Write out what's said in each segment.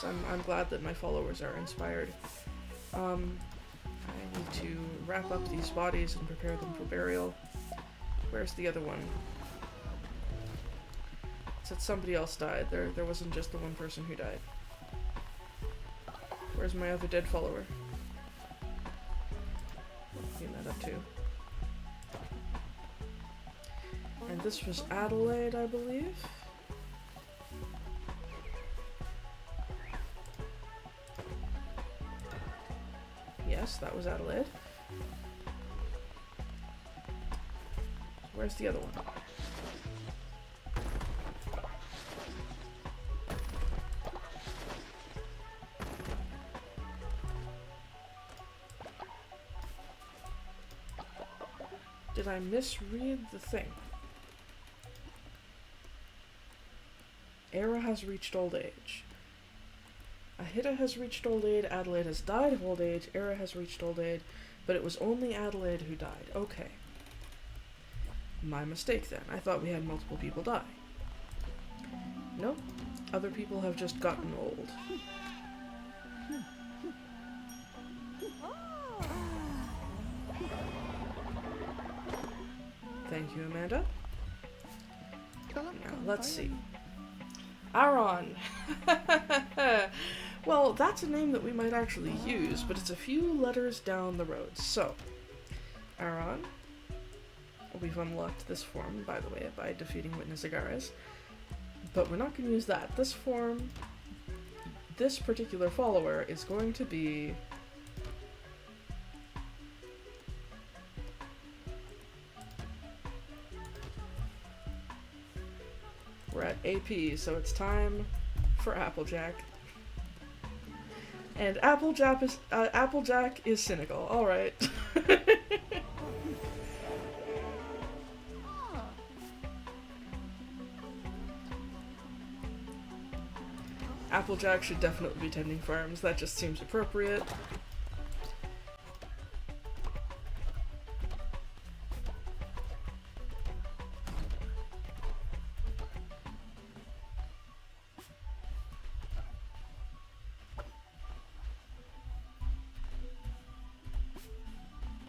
nice. I'm glad that my followers are inspired. I need to wrap up these bodies and prepare them for burial. Where's the other one? It said somebody else died. There wasn't just the one person who died. Where's my other dead follower? Clean that up too. And this was Adelaide, I believe. Yes, that was Adelaide. Where's the other one? Did I misread the thing? Era has reached old age. Ahita has reached old age, Adelaide has died of old age, Era has reached old age, but it was only Adelaide who died. Okay. My mistake then. I thought we had multiple people die. Nope. Other people have just gotten old. Thank you, Amanda. Now, let's see. Aaron! Well, that's a name that we might actually use, but it's a few letters down the road. So, Aaron. We've unlocked this form, by the way, by defeating Witness Agares. But we're not going to use that. This form, this particular follower is going to be... We're at AP, so it's time for Applejack. And Applejack is cynical. Alright. Applejack should definitely be tending farms. That just seems appropriate.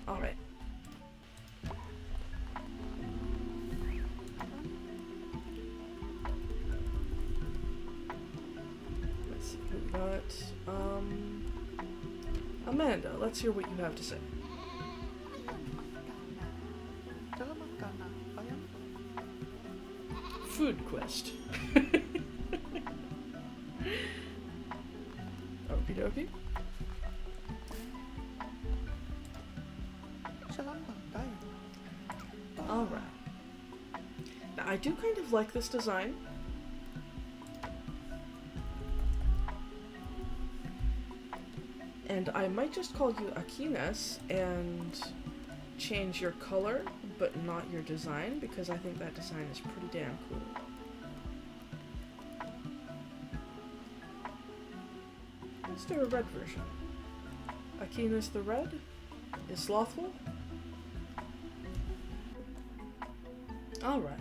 Alright. Let's see who we got. Amanda, let's hear what you have to say. Food quest. Okie dokie. Alright. Now, I do kind of like this design. And I might just call you Akinas and change your color, but not your design, because I think that design is pretty damn cool. Let's do a red version. Akinas the Red is slothful. Alright.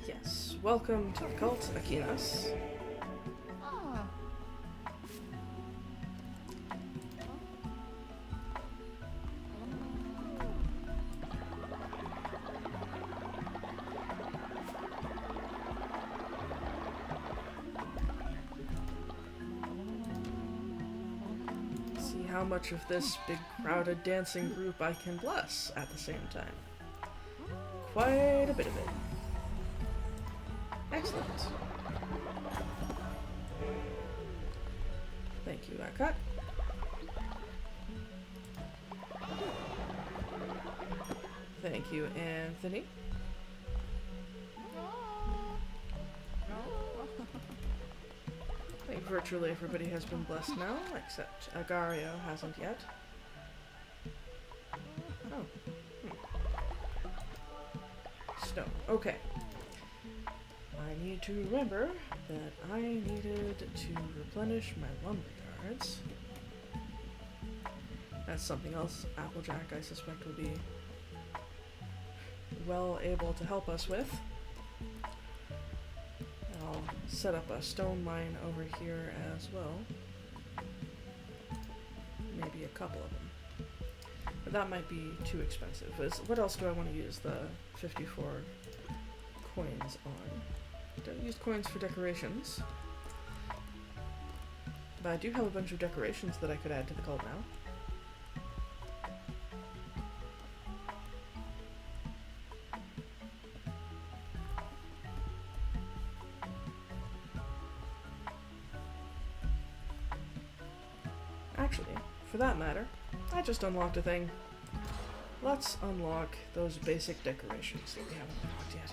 Yes. Welcome to the cult, Akinas. See how much of this big crowded dancing group I can bless at the same time. Quite a bit of it. Excellent. Thank you, Akat. Thank you, Anthony. I think virtually everybody has been blessed now, except Agario hasn't yet. Oh. Stone. Okay. I need to remember that I needed to replenish my lumber yards. That's something else Applejack, I suspect, will be well able to help us with. I'll set up a stone mine over here as well. Maybe a couple of them. But that might be too expensive. What else do I want to use the 54 coins on? Don't use coins for decorations. But I do have a bunch of decorations that I could add to the cult now. Actually, for that matter, I just unlocked a thing. Let's unlock those basic decorations that we haven't unlocked yet.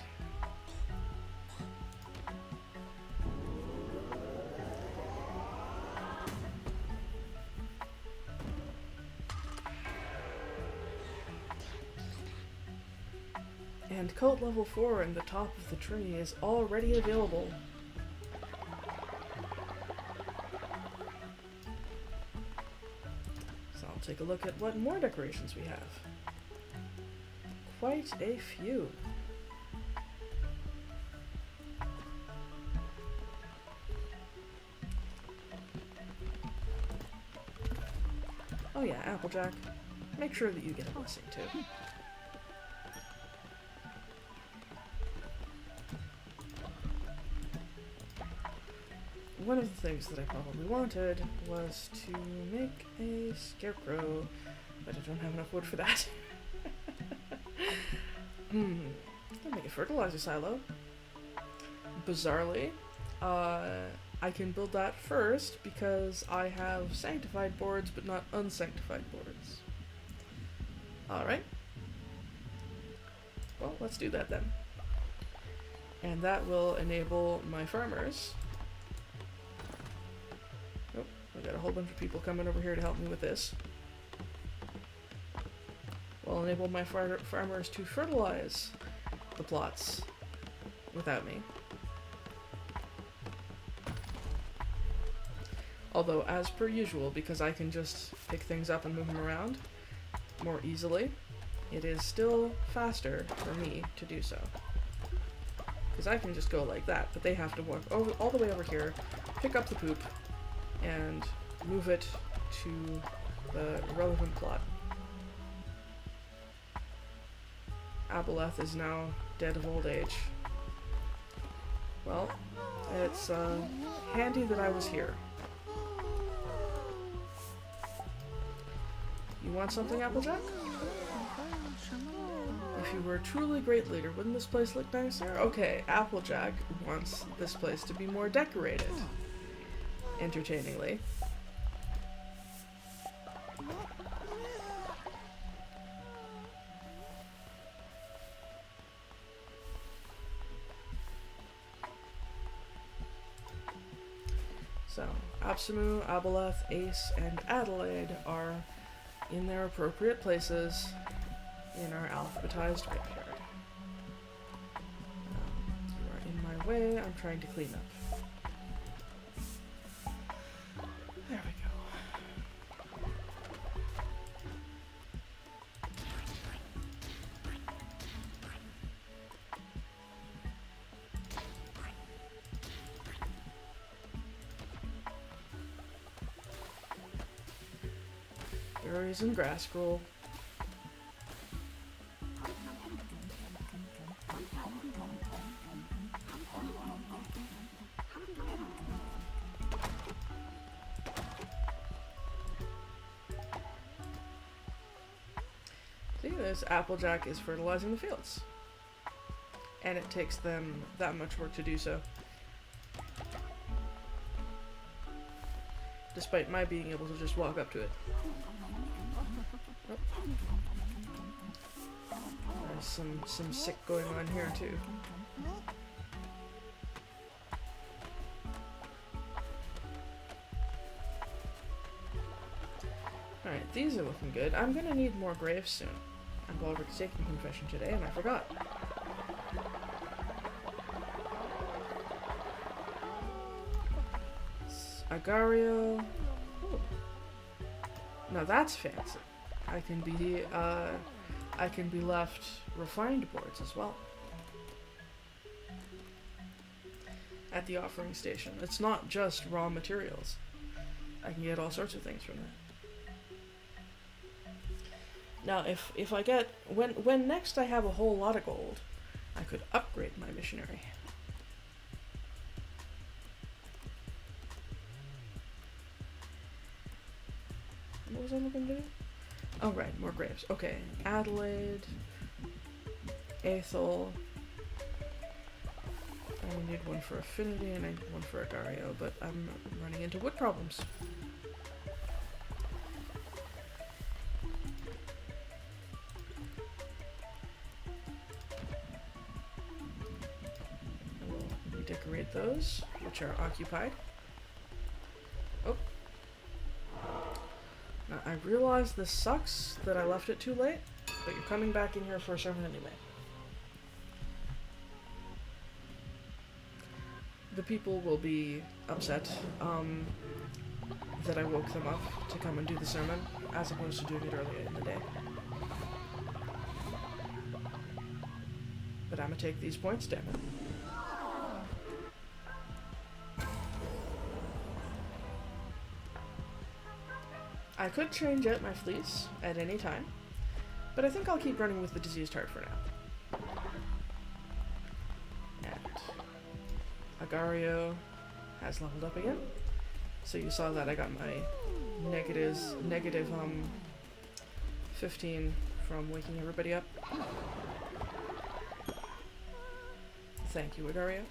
And cult level 4 in the top of the tree is already available. So I'll take a look at what more decorations we have. Quite a few. Oh yeah, Applejack. Make sure that you get a blessing too. One of the things that I probably wanted was to make a scarecrow, but I don't have enough wood for that. I'll make a fertilizer silo. Bizarrely, I can build that first because I have sanctified boards but not unsanctified boards. Alright. Well, let's do that then. And that will enable my farmers. Oh, I got a whole bunch of people coming over here to help me with this. Will enable my farmers to fertilize the plots without me. Although, as per usual, because I can just pick things up and move them around more easily, it is still faster for me to do so. Because I can just go like that, but they have to walk all the way over here, pick up the poop, and move it to the relevant plot. Aboleth is now dead of old age. Well, it's handy that I was here. You want something, Applejack? If you were a truly great leader, wouldn't this place look nicer? Okay, Applejack wants this place to be more decorated. Entertainingly. So, Absamu, Aboleth, Ace, and Adelaide are in their appropriate places in our alphabetized graveyard. You are in my way, I'm trying to clean up. There we go. Berries and grass grow. See, this Applejack is fertilizing the fields. And it takes them that much work to do so. Despite my being able to just walk up to it. Oh. There's some sick going on here too. Alright, these are looking good. I'm gonna need more graves soon. I've already taken confession today and I forgot. Agario. Ooh. Now that's fancy. I can be left refined boards as well. at the offering station. It's not just raw materials. I can get all sorts of things from that. Now, if I get... When next I have a whole lot of gold, I could upgrade my missionary. What was I looking to do? Oh, right, more graves. Okay, Adelaide, Aethel. I need one for Affinity and I need one for Agario, but I'm running into wood problems. I will redecorate those, which are occupied. Oh. Now, I realize this sucks that I left it too late, but you're coming back in here for a sermon anyway. The people will be upset that I woke them up to come and do the sermon, as opposed to doing it earlier in the day. But I'm gonna take these points, damn it. I could change out my fleece at any time, but I think I'll keep running with the diseased heart for now. And Agario has leveled up again. So you saw that I got my negative 15 from waking everybody up. Thank you, Agario.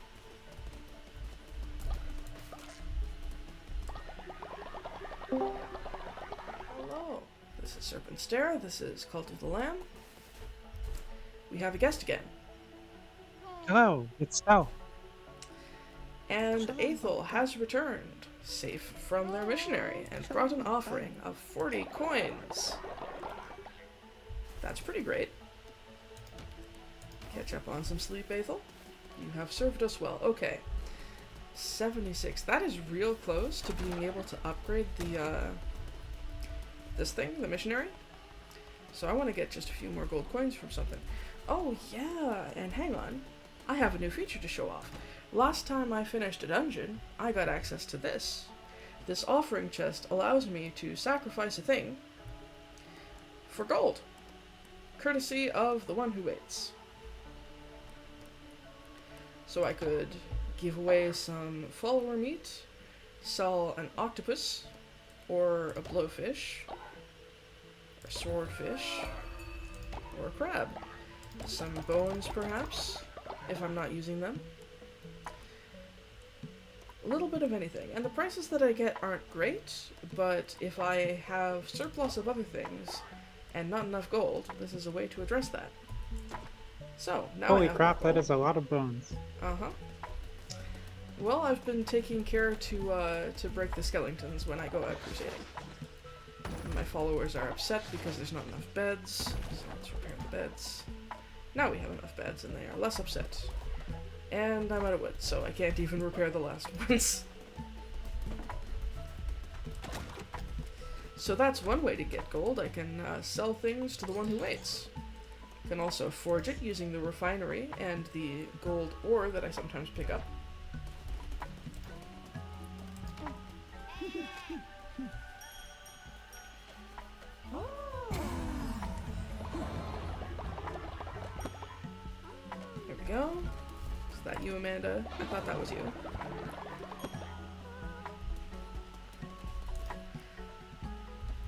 Hello. This is Serpent Stare. This is Cult of the Lamb. We have a guest again. Hello, it's Stell. And Aethel has returned, safe from their missionary, and brought an offering of 40 coins. That's pretty great. Catch up on some sleep, Aethel. You have served us well. Okay. 76. That is real close to being able to upgrade the, this thing, the missionary. So I want to get just a few more gold coins from something. Oh, yeah, and hang on. I have a new feature to show off. Last time I finished a dungeon, I got access to this. This offering chest allows me to sacrifice a thing for gold, courtesy of the one who waits. So I could give away some follower meat, sell an octopus, or a blowfish, or a swordfish, or a crab. Some bones, perhaps, if I'm not using them. A little bit of anything. And the prices that I get aren't great, but if I have surplus of other things and not enough gold, this is a way to address that. So, now Holy I have crap, gold. that is a lot of bones. Uh-huh. Well, I've been taking care to break the skeletons when I go out crusading. And my followers are upset because there's not enough beds, so let's repair the beds. Now we have enough beds and they are less upset. And I'm out of wood, so I can't even repair the last ones. So that's one way to get gold. I can sell things to the one who waits. I can also forge it using the refinery and the gold ore that I sometimes pick up. Here we go. Is that you, Amanda? I thought that was you.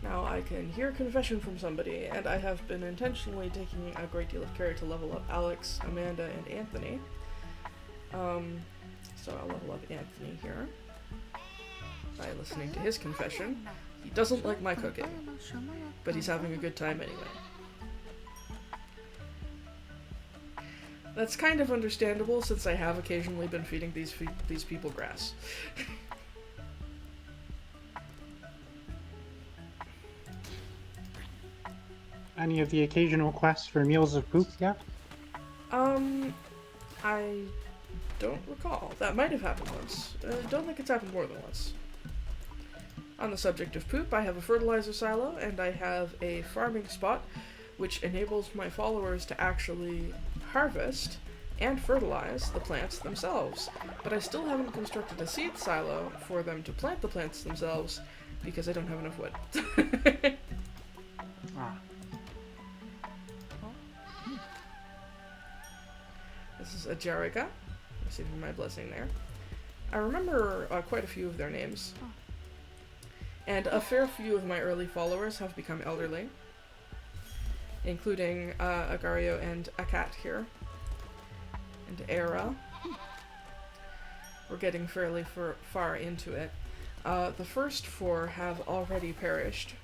Now I can hear confession from somebody, and I have been intentionally taking a great deal of care to level up Alex, Amanda, and Anthony. So I'll level up Anthony here by listening to his confession. He doesn't like my cooking, but he's having a good time anyway. That's kind of understandable since I have occasionally been feeding these people grass. Any of the occasional quests for meals of poop yet? I don't recall. That might have happened once. Don't think it's happened more than once. On the subject of poop, I have a fertilizer silo, and I have a farming spot, which enables my followers to actually harvest and fertilize the plants themselves. But I still haven't constructed a seed silo for them to plant the plants themselves because I don't have enough wood. Ah. This is a Jerica, receiving my blessing there. I remember quite a few of their names. And a fair few of my early followers have become elderly, including Agario and Akat here. And Era. We're getting fairly far into it. The first 4 have already perished,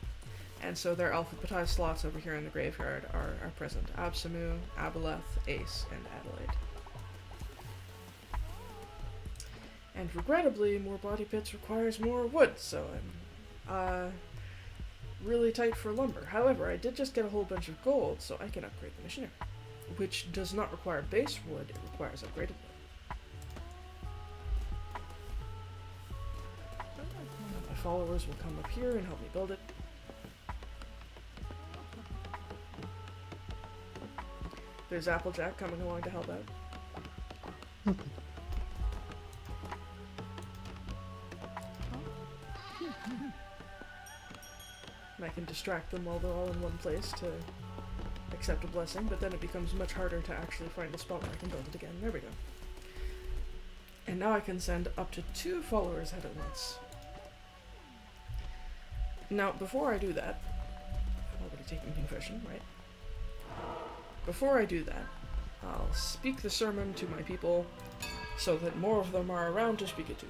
and so their alphabetized slots over here in the graveyard are present. Absamu, Aboleth, Ace, and Adelaide. And regrettably, more body pits requires more wood, so I'm really tight for lumber. However, I did just get a whole bunch of gold, so I can upgrade the Missionary, which does not require base wood, it requires upgraded wood. My followers will come up here and help me build it. There's Applejack coming along to help out. And I can distract them while they're all in one place to accept a blessing, but then it becomes much harder to actually find a spot where I can build it again. There we go. And now I can send up to 2 followers at once. Now, before I do that, I'm already taking confession, right? Before I do that, I'll speak the sermon to my people so that more of them are around to speak it to.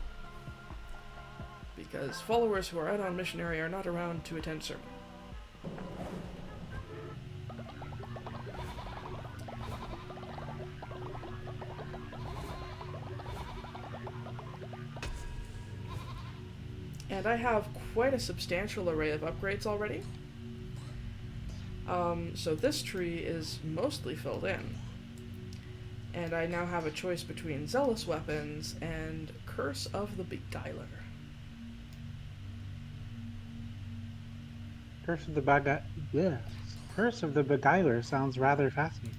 Because followers who are out on Missionary are not around to attend sermon. And I have quite a substantial array of upgrades already. So this tree is mostly filled in. And I now have a choice between Zealous Weapons and Curse of the Beguiler. Curse of the Beguiler sounds rather fascinating.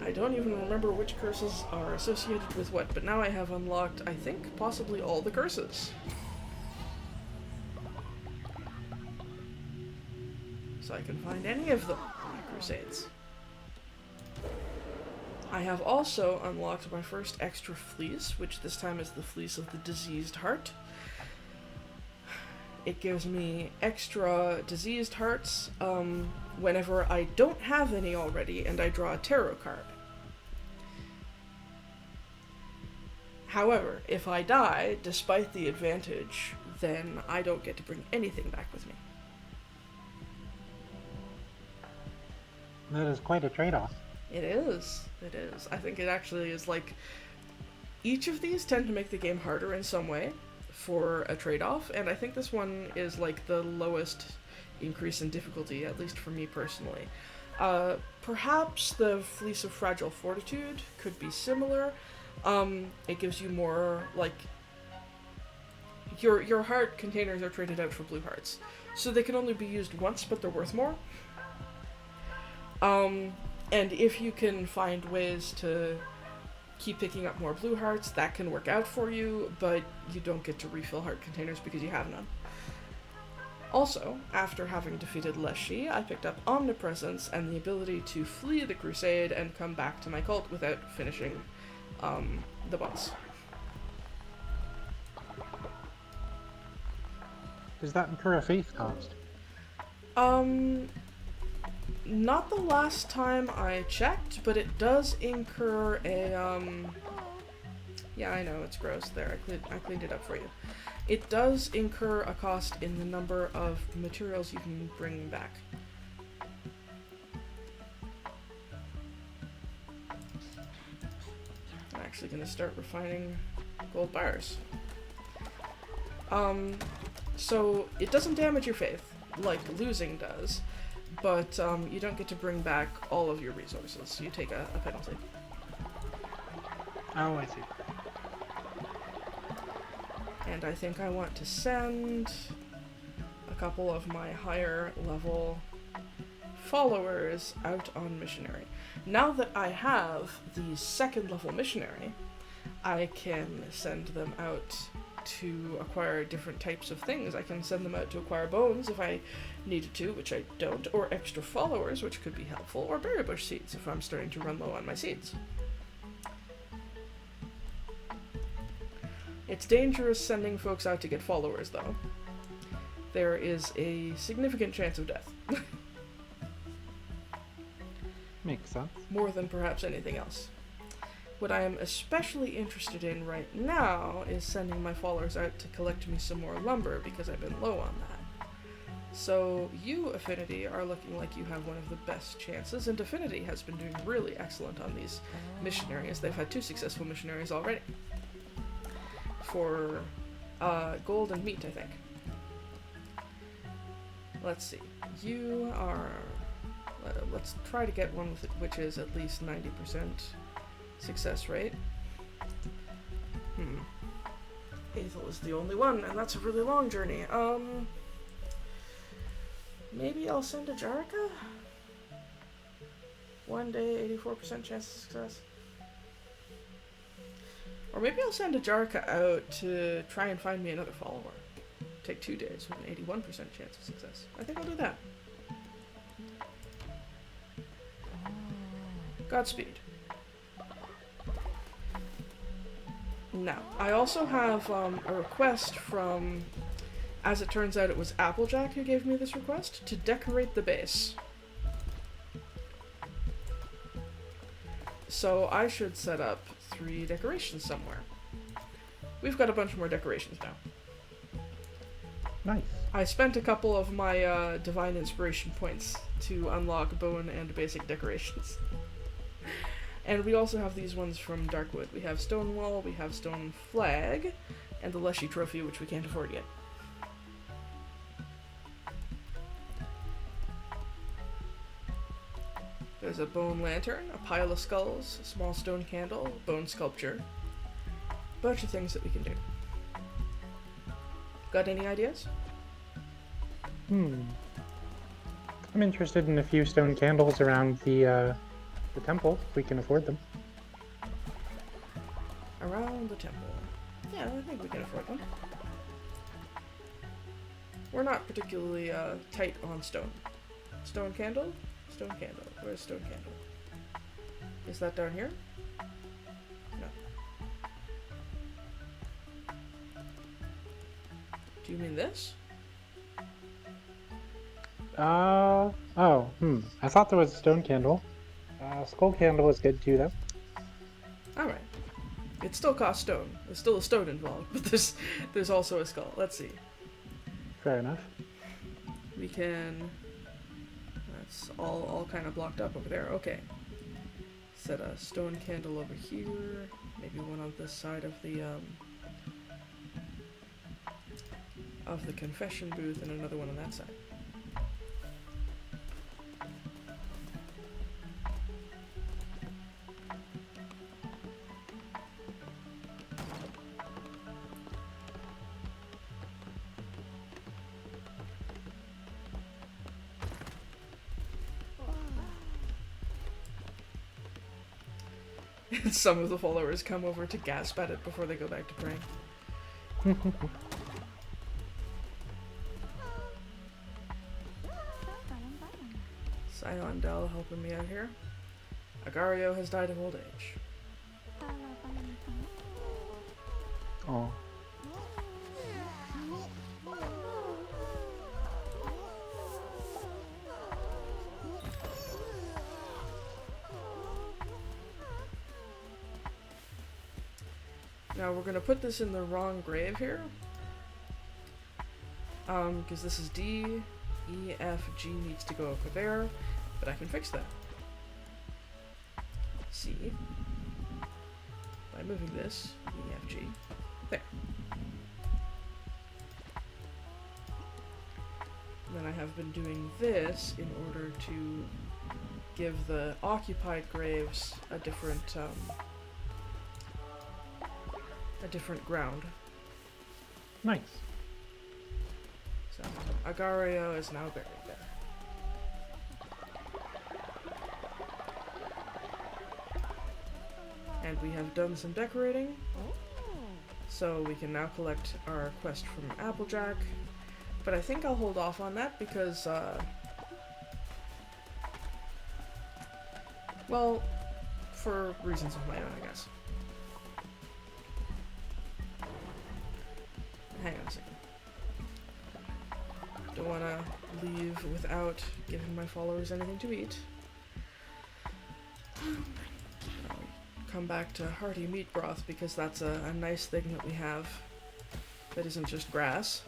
I don't even remember which curses are associated with what, but now I have unlocked, I think, possibly all the curses. So I can find any of them in my crusades. I have also unlocked my first extra fleece, which this time is the Fleece of the Diseased Heart. It gives me extra diseased hearts whenever I don't have any already and I draw a tarot card. However, if I die, despite the advantage, then I don't get to bring anything back with me. That is quite a trade-off. It is. It is. I think it actually is like... Each of these tend to make the game harder in some way for a trade-off, and I think this one is like the lowest increase in difficulty, at least for me personally. Perhaps the Fleece of Fragile Fortitude could be similar. It gives you more, like... Your heart containers are traded out for blue hearts, so they can only be used once, but they're worth more. And if you can find ways to keep picking up more blue hearts, that can work out for you, but you don't get to refill heart containers because you have none. Also, after having defeated Leshy, I picked up Omnipresence and the ability to flee the crusade and come back to my cult without finishing the boss. Does that incur a faith cost? Not the last time I checked, but it does incur a, yeah, I know, it's gross there, I cleaned it up for you. It does incur a cost in the number of materials you can bring back. I'm actually going to start refining gold bars. So it doesn't damage your faith, like losing does. But you don't get to bring back all of your resources. You take a penalty. Oh, I see. And I think I want to send a couple of my higher level followers out on Missionary. Now that I have the second level Missionary, I can send them out to acquire different types of things. I can send them out to acquire bones if I needed to, which I don't, or extra followers, which could be helpful, or berry bush seeds if I'm starting to run low on my seeds. It's dangerous sending folks out to get followers, though. There is a significant chance of death. Makes sense. More than perhaps anything else. What I am especially interested in right now is sending my followers out to collect me some more lumber, because I've been low on that. So you, Affinity, are looking like you have one of the best chances, and Affinity has been doing really excellent on these missionaries. They've had 2 successful missionaries already. For gold and meat, I think. Let's see. You are... let's try to get one with it, which is at least 90% success rate. Aethel is the only one, and that's a really long journey. Maybe I'll send a Jarika? 1 day, 84% chance of success. Or maybe I'll send a Jarika out to try and find me another follower. Take 2 days with an 81% chance of success. I think I'll do that. Godspeed. Now, I also have a request from, as it turns out it was Applejack who gave me this request, to decorate the base. So I should set up 3 decorations somewhere. We've got a bunch more decorations now. Nice. I spent a couple of my divine inspiration points to unlock bone and basic decorations. And we also have these ones from Darkwood. We have Stone Wall, we have Stone Flag, and the Leshy Trophy, which we can't afford yet. There's a bone lantern, a pile of skulls, a small stone candle, bone sculpture. Bunch of things that we can do. Got any ideas? I'm interested in a few stone candles around the temple, if we can afford them. Around the temple. Yeah, I think we can afford them. We're not particularly tight on stone. Stone candle? Stone candle. Where's stone candle? Is that down here? No. Do you mean this? I thought there was a stone candle. Skull candle is good too, though. Alright. It still costs stone. There's still a stone involved, but there's also a skull. Let's see. Fair enough. We can... That's all kind of blocked up over there. Okay. Set a stone candle over here. Maybe one on this side of the confession booth, and another one on that side. Some of the followers come over to gasp at it before they go back to praying. Dell helping me out here. Agario has died of old age. Oh. Now we're gonna put this in the wrong grave here. Because this is D, E, F, G needs to go over there, but I can fix that. C, by moving this, E, F, G, there. And then I have been doing this in order to give the occupied graves a different ground. Nice. So, Agario is now buried there. And we have done some decorating. So we can now collect our quest from Applejack. But I think I'll hold off on that because, well, for reasons of my own, I guess. Hang on a second. Don't want to leave without giving my followers anything to eat. I'll come back to hearty meat broth because that's a nice thing that we have that isn't just grass.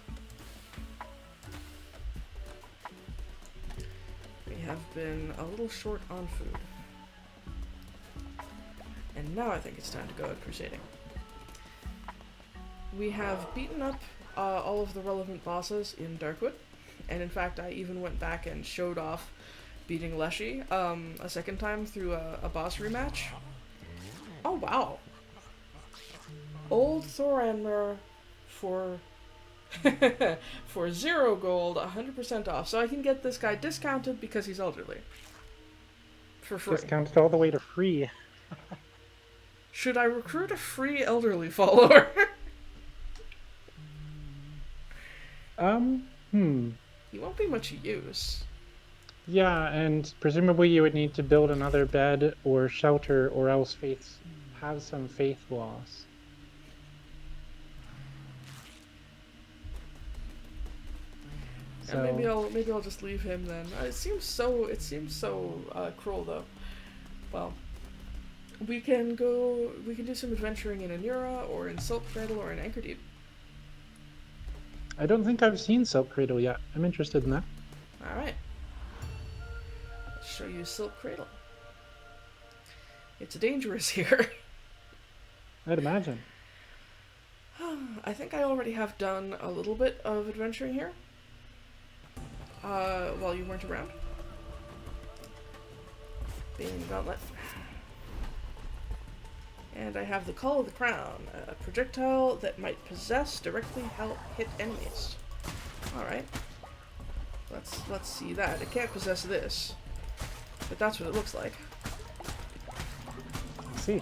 We have been a little short on food. And now I think it's time to go out crusading. We have beaten up all of the relevant bosses in Darkwood, and in fact I even went back and showed off beating Leshy a second time through a boss rematch. Oh wow! Old Thoranmer for for 0 gold, 100% off. So I can get this guy discounted because he's elderly. For free. Discounted all the way to free. Should I recruit a free elderly follower? He won't be much use. Yeah, and presumably you would need to build another bed or shelter, or else have some faith loss. So maybe I'll just leave him then. It seems so cruel though. Well, we can do some adventuring in Anura or in Silken Cradle or in Anchor Deep. I don't think I've seen Silken Cradle yet. I'm interested in that. Alright. Let's show you Silken Cradle. It's dangerous here. I'd imagine. I think I already have done a little bit of adventuring here. While you weren't around. Being Gauntlet. And I have the Call of the Crown, a projectile that might possess directly hit enemies. Alright. Let's see that. It can't possess this. But that's what it looks like. Let's see.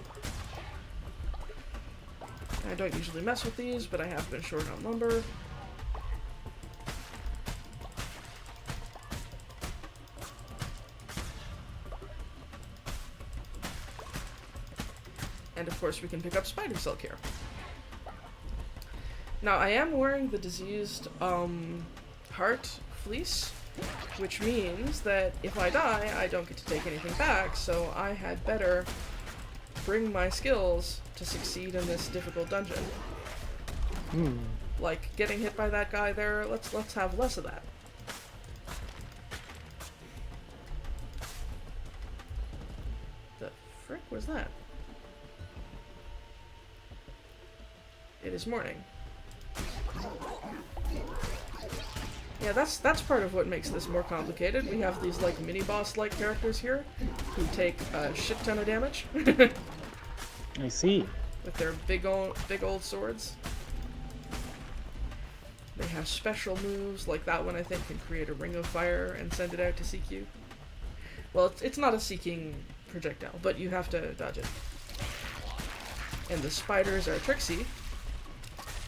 I don't usually mess with these, but I have been short on lumber. And of course we can pick up spider silk here. Now I am wearing the diseased heart fleece, which means that if I die, I don't get to take anything back, so I had better bring my skills to succeed in this difficult dungeon. Like getting hit by that guy there, let's have less of that. The frick was that? It is morning. Yeah, that's part of what makes this more complicated. We have these like mini-boss-like characters here who take a shit ton of damage. I see. With their big old swords. They have special moves, like that one I think can create a ring of fire and send it out to seek you. Well, it's not a seeking projectile, but you have to dodge it. And the spiders are tricksy.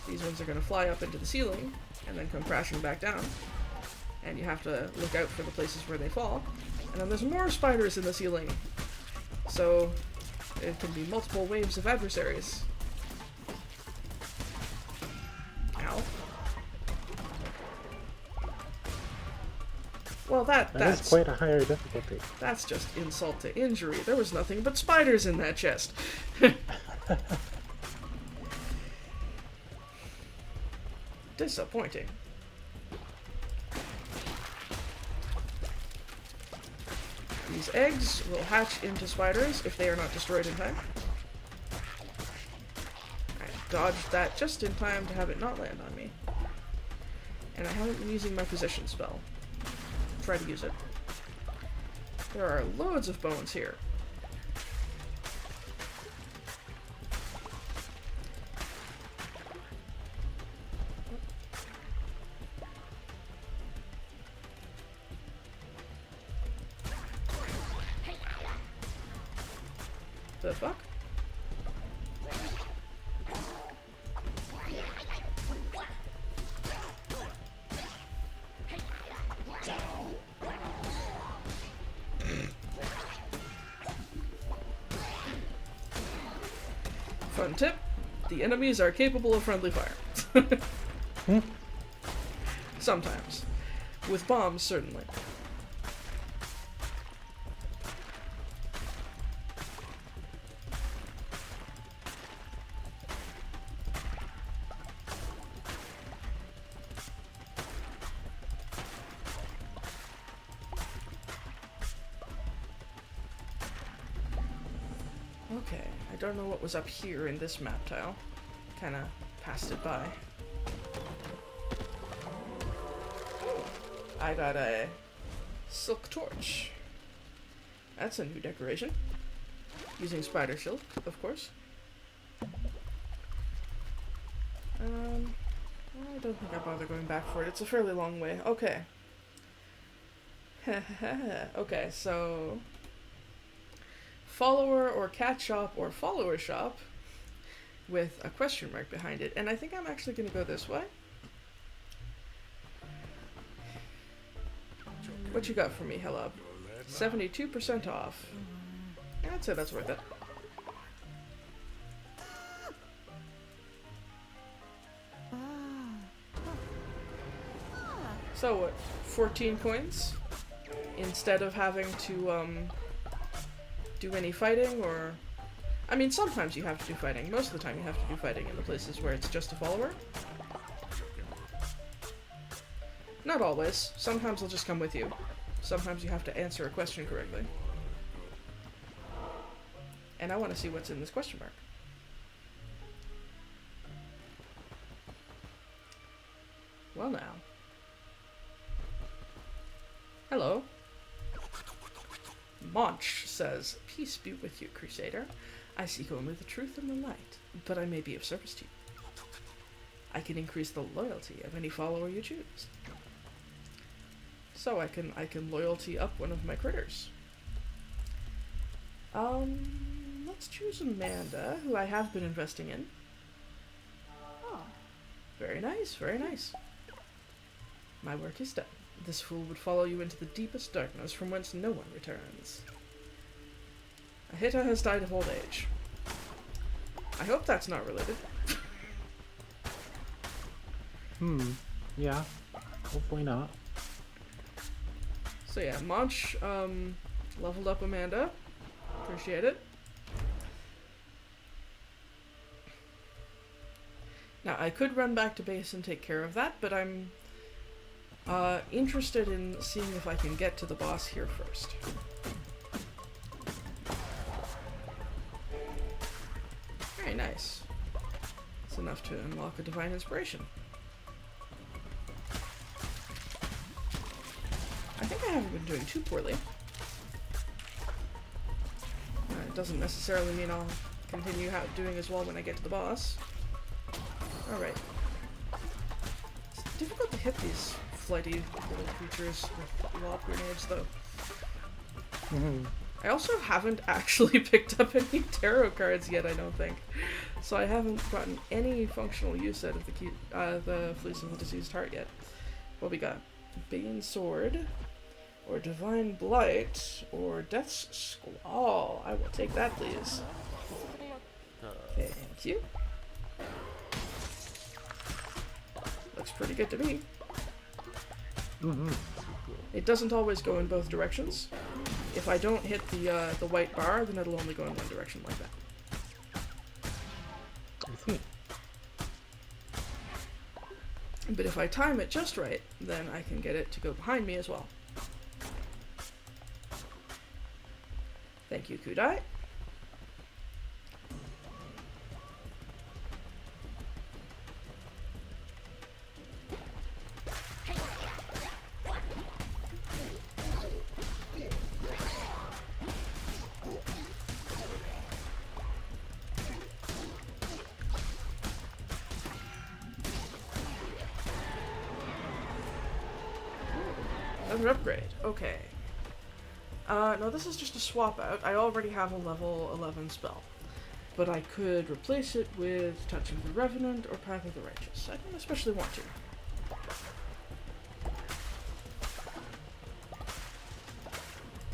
These ones are going to fly up into the ceiling and then come crashing back down. And you have to look out for the places where they fall. And then there's more spiders in the ceiling. So it can be multiple waves of adversaries. Ow. Well, that's quite a higher difficulty. That's just insult to injury. There was nothing but spiders in that chest. Disappointing. These eggs will hatch into spiders if they are not destroyed in time. I dodged that just in time to have it not land on me. And I haven't been using my position spell. Try to use it. There are loads of bones here. The fuck? fun tip. The enemies are capable of friendly fire. Sometimes. With bombs, certainly. Okay, I don't know what was up here in this map tile. Kinda passed it by. I got a silk torch. That's a new decoration. Using spider silk, of course. I don't think I'll bother going back for it. It's a fairly long way. Okay. Okay, so... follower or cat shop or follower shop with a question mark behind it. And I think I'm actually going to go this way. What you got for me, hello? 72% off. Yeah, I'd say that's worth it. So what, 14 coins? Instead of having to, do any fighting, or... I mean, sometimes you have to do fighting. Most of the time you have to do fighting in the places where it's just a follower. Not always. Sometimes they'll just come with you. Sometimes you have to answer a question correctly. And I want to see what's in this question mark. Well now. Hello. Monch says, "Peace be with you, Crusader. I seek only the truth and the light, but I may be of service to you. I can increase the loyalty of any follower you choose. So I can loyalty up one of my critters. Let's choose Amanda, who I have been investing in. Oh, very nice, very nice. My work is done. This fool would follow you into the deepest darkness from whence no one returns. A hitter has died of old age. I hope that's not related." Yeah. Hopefully not. So yeah, Monch leveled up Amanda. Appreciate it. Now, I could run back to base and take care of that, but I'm interested in seeing if I can get to the boss here first. Very nice. It's enough to unlock a divine inspiration. I think I haven't been doing too poorly. It doesn't necessarily mean I'll continue doing as well when I get to the boss. Alright. It's difficult to hit these flighty little creatures with lob grenades, though. I also haven't actually picked up any tarot cards yet, I don't think. So I haven't gotten any functional use out of the Fleece of the Diseased Heart yet. What we got? Bane Sword, or Divine Blight, or Death's Squall. I will take that, please. Thank you. Looks pretty good to me. It doesn't always go in both directions. If I don't hit the white bar, then it'll only go in one direction like that. I see. But if I time it just right, then I can get it to go behind me as well. Thank you, Kudai. Another upgrade. Okay. No, this is just a swap out. I already have a level 11 spell. But I could replace it with Touch of the Revenant or Path of the Righteous. I don't especially want to.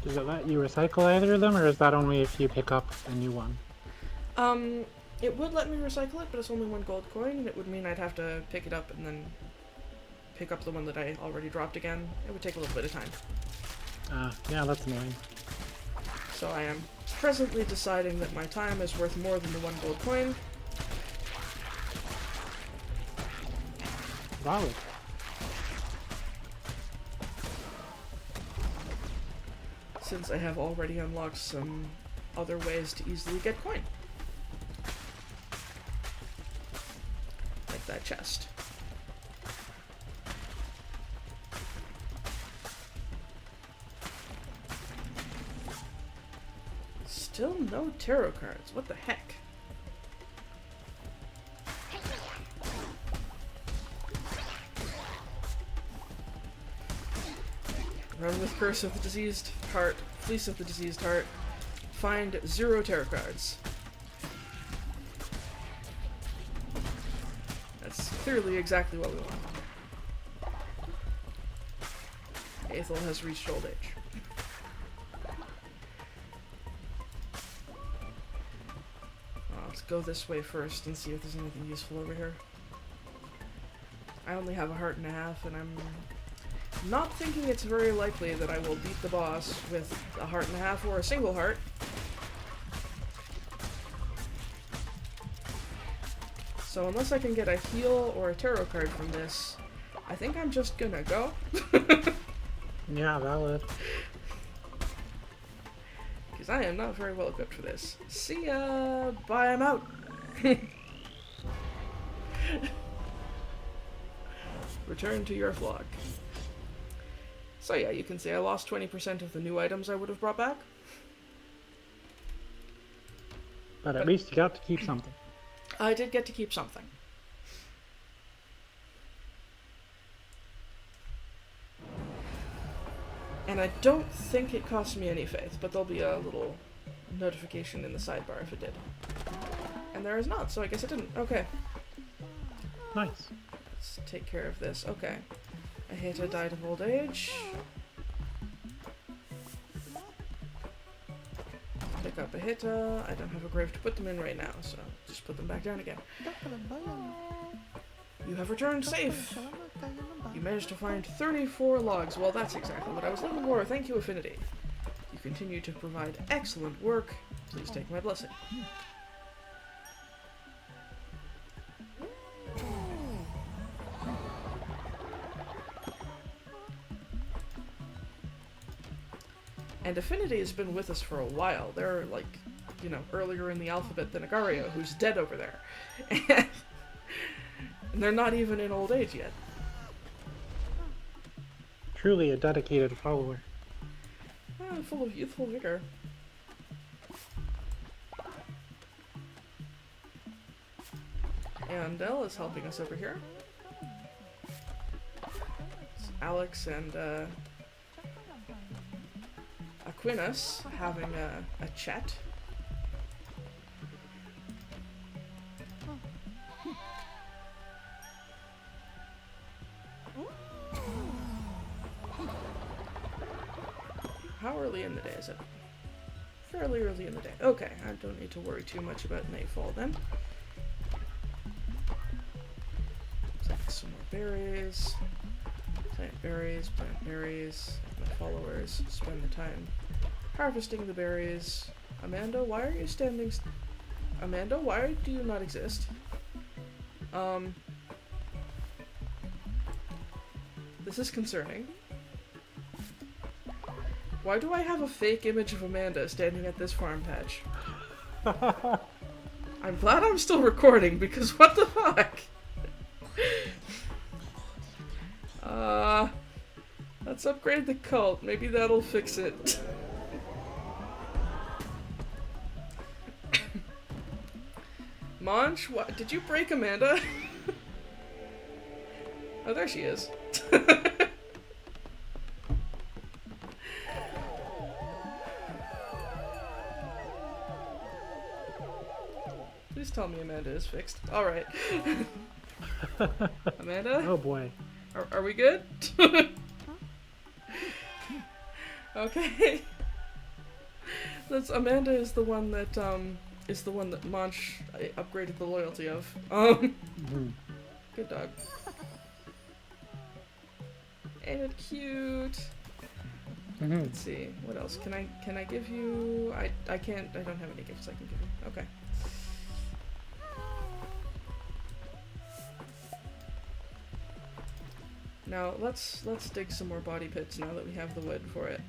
Does it let you recycle either of them, or is that only if you pick up a new one? It would let me recycle it, but it's only 1 gold coin, and it would mean I'd have to pick it up and then pick up the one that I already dropped again. It would take a little bit of time. Yeah, that's annoying. So I am presently deciding that my time is worth more than the 1 gold coin. Valid. Since I have already unlocked some other ways to easily get coin. Like that chest. Still no tarot cards. What the heck? Run with Curse of the Diseased Heart, Fleece of the Diseased Heart. Find 0 tarot cards. That's clearly exactly what we want. Aethel has reached old age. Let's go this way first and see if there's anything useful over here. I only have a heart and a half, and I'm not thinking it's very likely that I will beat the boss with a heart and a half or a single heart. So unless I can get a heal or a tarot card from this, I think I'm just gonna go. Yeah, valid. Because I am not very well equipped for this. See ya! Bye, I'm out! Return to your flock. So yeah, you can see I lost 20% of the new items I would have brought back. But at least you got to keep something. I did get to keep something. And I don't think it cost me any faith, but there'll be a little notification in the sidebar if it did. And there is not, so I guess it didn't. Okay. Nice. Let's take care of this. Okay. Aheta died of old age. Pick up Aheta. I don't have a grave to put them in right now, so just put them back down again. You have returned safe! You managed to find 34 logs. Well, that's exactly what I was looking for. Thank you, Affinity. You continue to provide excellent work. Please take my blessing. And Affinity has been with us for a while. They're, like, you know, earlier in the alphabet than Agario, who's dead over there. And they're not even in old age yet. Truly a dedicated follower. Full of youthful vigor. And Dell is helping us over here. It's Alex and Aquinas having a chat. How early in the day is it? Fairly early in the day. Okay, I don't need to worry too much about nightfall then. Take some more berries. Plant berries, plant berries. My followers spend the time harvesting the berries. Amanda, why are you standing Amanda, why do you not exist? This is concerning. Why do I have a fake image of Amanda standing at this farm patch? I'm glad I'm still recording, because what the fuck? Let's upgrade the cult. Maybe that'll fix it. Monch, what? Did you break Amanda? Oh, there she is. Please tell me Amanda is fixed. Alright. Amanda? Oh boy. Are we good? Okay. Amanda is the one that is the one that Monch upgraded the loyalty of. Good dog. Ain't it cute? Let's see, what else? Can I give you... I can't, I don't have any gifts I can give you. Okay. Now, let's dig some more body pits now that we have the wood for it.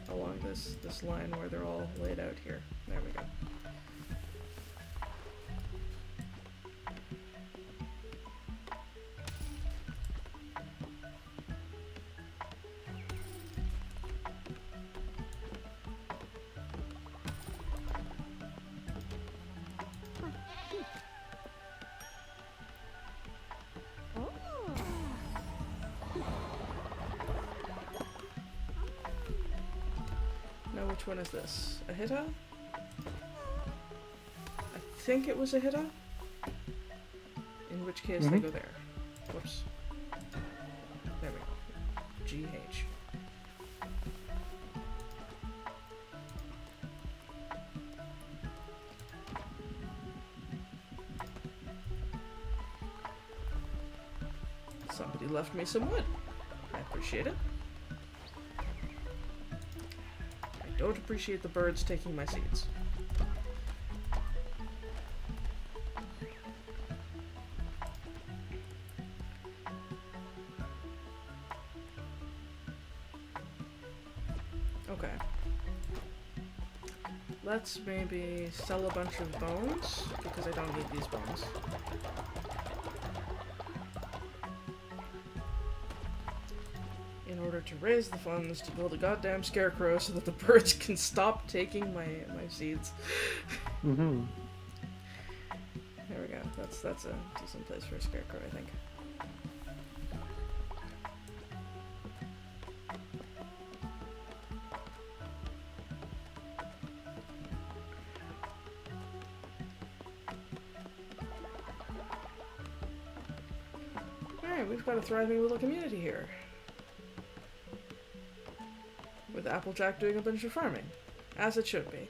Along this line where they're all laid out here. There we go. Which one is this? A hitta? I think it was a hitta. In which case they go there. Whoops. There we go. GH. Somebody left me some wood. I appreciate it. Don't appreciate the birds taking my seeds. Okay. Let's maybe sell a bunch of bones, because I don't need these bones. In order to raise the funds to build a goddamn scarecrow so that the birds can stop taking my seeds. There we go. That's a decent place for a scarecrow, I think. Alright, we've got a thriving little community here. With Applejack doing a bunch of farming. As it should be.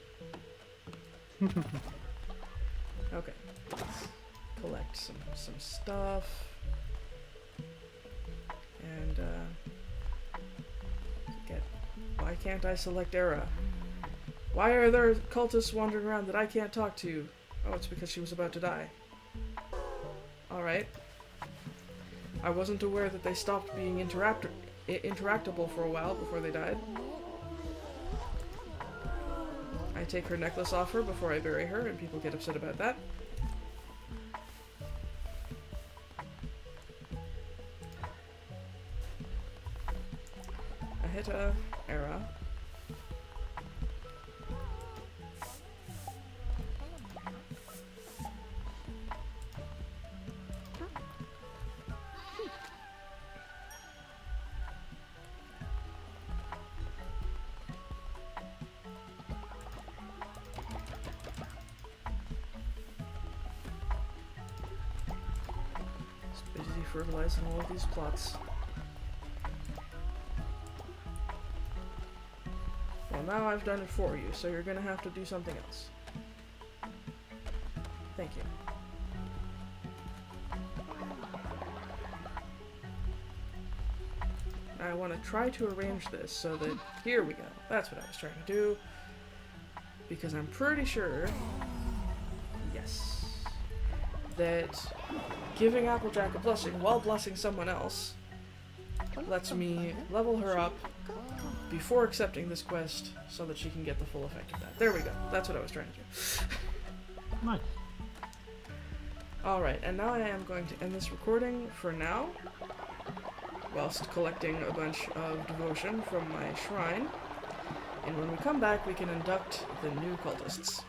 Okay. Let's collect some stuff. And, why can't I select Era? Why are there cultists wandering around that I can't talk to? Oh, it's because she was about to die. Alright. I wasn't aware that they stopped being interactable for a while before they died. I take her necklace off her before I bury her, and people get upset about that. Ahita, Era. Fertilizing all of these plots. Well, now I've done it for you, so you're gonna have to do something else. Thank you. I want to try to arrange this so that... Here we go. That's what I was trying to do. Because I'm pretty sure... Yes. That... Giving Applejack a blessing while blessing someone else lets me level her up before accepting this quest so that she can get the full effect of that. There we go. That's what I was trying to do. Nice. Alright, and now I am going to end this recording for now, whilst collecting a bunch of devotion from my shrine. And when we come back, we can induct the new cultists.